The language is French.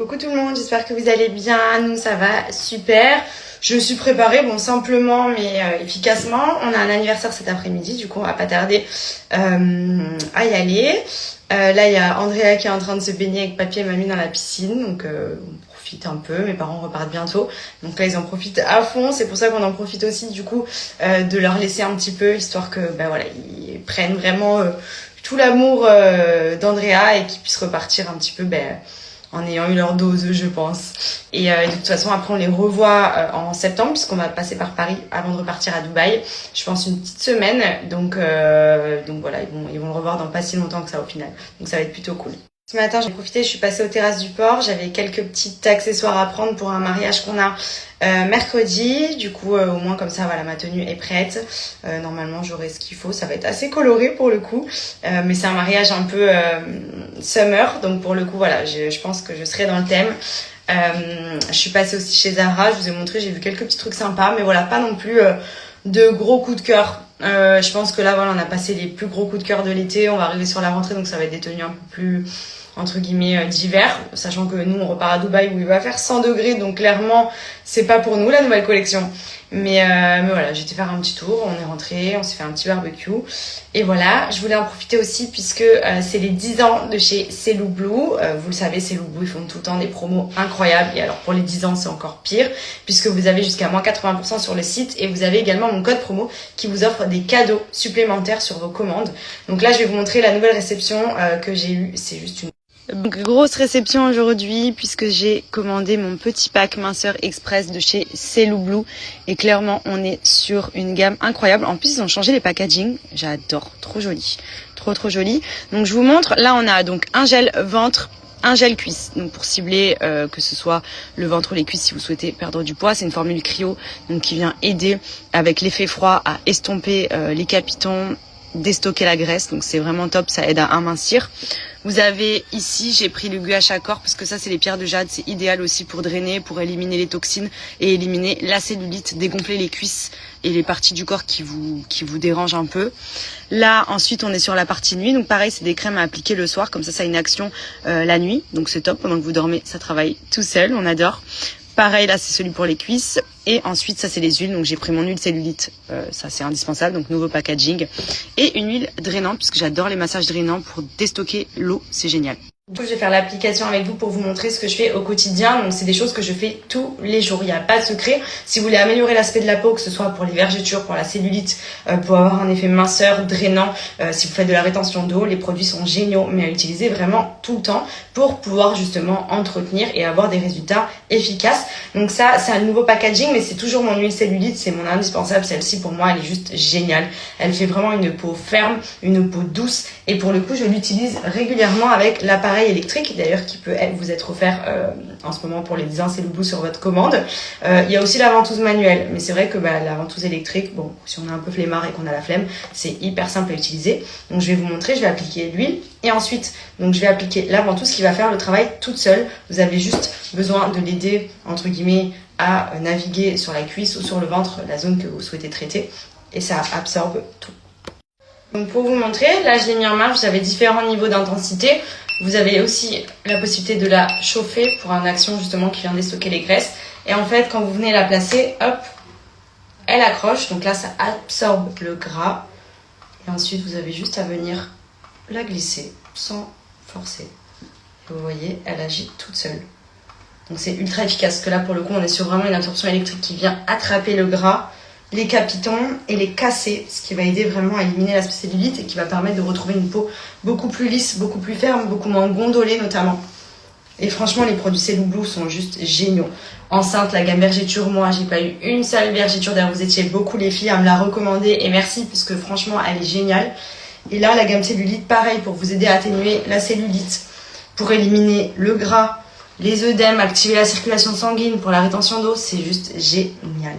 Coucou tout le monde, j'espère que vous allez bien, nous ça va super. Je suis préparée, bon simplement mais efficacement. On a un anniversaire cet après-midi, du coup on va pas tarder à y aller. Là il y a Andrea qui est en train de se baigner avec papy et mamie dans la piscine, donc on profite un peu, mes parents repartent bientôt. Donc là ils en profitent à fond, c'est pour ça qu'on en profite aussi du coup de leur laisser un petit peu, histoire que voilà, ils prennent vraiment tout l'amour d'Andrea et qu'ils puissent repartir un petit peu en ayant eu leur dose, je pense. Et de toute façon, après, on les revoit en septembre, puisqu'on va passer par Paris avant de repartir à Dubaï. Je pense une petite semaine. Donc voilà, ils vont le revoir dans pas si longtemps que ça au final. Donc ça va être plutôt cool. Ce matin, j'ai profité, je suis passée aux terrasses du port. J'avais quelques petits accessoires à prendre pour un mariage qu'on a mercredi. Du coup, au moins comme ça, voilà, ma tenue est prête. Normalement, j'aurai ce qu'il faut. Ça va être assez coloré pour le coup. Mais c'est un mariage un peu summer. Donc pour le coup, voilà, je pense que je serai dans le thème. Je suis passée aussi chez Zara. Je vous ai montré, j'ai vu quelques petits trucs sympas. Mais voilà, pas non plus de gros coups de cœur. Je pense que là, voilà, on a passé les plus gros coups de cœur de l'été. On va arriver sur la rentrée, donc ça va être des tenues un peu plus entre guillemets d'hiver, sachant que nous on repart à Dubaï où il va faire 100 degrés, donc clairement c'est pas pour nous la nouvelle collection. Mais voilà, j'étais faire un petit tour, on est rentré, on s'est fait un petit barbecue et voilà. Je voulais en profiter aussi puisque c'est les 10 ans de chez Celou Blue. Vous le savez, Celou Blue ils font tout le temps des promos incroyables, et alors pour les 10 ans c'est encore pire puisque vous avez jusqu'à moins 80% sur le site, et vous avez également mon code promo qui vous offre des cadeaux supplémentaires sur vos commandes. Donc là je vais vous montrer la nouvelle réception que j'ai eue. C'est juste une grosse réception aujourd'hui puisque j'ai commandé mon petit pack minceur express de chez Celou Blue, et clairement on est sur une gamme incroyable. En plus ils ont changé les packaging, j'adore, trop joli, trop joli. Donc je vous montre, là on a donc un gel ventre, un gel cuisse, donc pour cibler que ce soit le ventre ou les cuisses si vous souhaitez perdre du poids. C'est une formule cryo donc qui vient aider avec l'effet froid à estomper les capitons, déstocker la graisse, donc c'est vraiment top, ça aide à amincir. Vous avez ici, j'ai pris le gouache à corps parce que ça c'est les pierres de jade, c'est idéal aussi pour drainer, pour éliminer les toxines et éliminer la cellulite, dégonfler les cuisses et les parties du corps qui vous dérangent un peu. Là ensuite on est sur la partie nuit, donc pareil c'est des crèmes à appliquer le soir, comme ça a une action la nuit, donc c'est top, pendant que vous dormez ça travaille tout seul, on adore. Pareil, là, c'est celui pour les cuisses. Et ensuite, ça, c'est les huiles. Donc, j'ai pris mon huile cellulite. Ça, c'est indispensable. Donc, nouveau packaging. Et une huile drainante, puisque j'adore les massages drainants pour déstocker l'eau. C'est génial. Du coup, je vais faire l'application avec vous pour vous montrer ce que je fais au quotidien. Donc, c'est des choses que je fais tous les jours. Il n'y a pas de secret. Si vous voulez améliorer l'aspect de la peau, que ce soit pour les vergetures, pour la cellulite, pour avoir un effet minceur, drainant, si vous faites de la rétention d'eau, les produits sont géniaux, mais à utiliser vraiment tout le temps pour pouvoir justement entretenir et avoir des résultats efficaces. Donc ça, c'est un nouveau packaging, mais c'est toujours mon huile cellulite. C'est mon indispensable. Celle-ci, pour moi, elle est juste géniale. Elle fait vraiment une peau ferme, une peau douce. Et pour le coup, je l'utilise régulièrement avec l'appareil électrique, d'ailleurs, qui peut vous être offert en ce moment pour les 10 ans Celou Blue sur votre commande. Il y a aussi la ventouse manuelle, mais c'est vrai que la ventouse électrique, bon, si on est un peu flemmard et qu'on a la flemme, c'est hyper simple à utiliser. Donc je vais vous montrer, je vais appliquer l'huile et ensuite donc je vais appliquer la ventouse qui va faire le travail toute seule. Vous avez juste besoin de l'aider entre guillemets à naviguer sur la cuisse ou sur le ventre, la zone que vous souhaitez traiter, et ça absorbe tout. Donc pour vous montrer, là je l'ai mis en marche, vous avez différents niveaux d'intensité. Vous avez aussi la possibilité de la chauffer pour une action justement qui vient déstocker les graisses. Et en fait, quand vous venez la placer, hop, elle accroche. Donc là, ça absorbe le gras. Et ensuite, vous avez juste à venir la glisser sans forcer. Et vous voyez, elle agit toute seule. Donc c'est ultra efficace. Parce que là, pour le coup, on est sur vraiment une absorption électrique qui vient attraper le gras, les capitons et les casser, ce qui va aider vraiment à éliminer la cellulite et qui va permettre de retrouver une peau beaucoup plus lisse, beaucoup plus ferme, beaucoup moins gondolée notamment. Et franchement, les produits Celou Blue sont juste géniaux. Enceinte, la gamme vergeture, moi, j'ai pas eu une seule vergeture. D'ailleurs, vous étiez beaucoup les filles à me la recommander et merci, puisque franchement, elle est géniale. Et là, la gamme cellulite, pareil, pour vous aider à atténuer la cellulite, pour éliminer le gras, les œdèmes, activer la circulation sanguine, pour la rétention d'eau, c'est juste génial.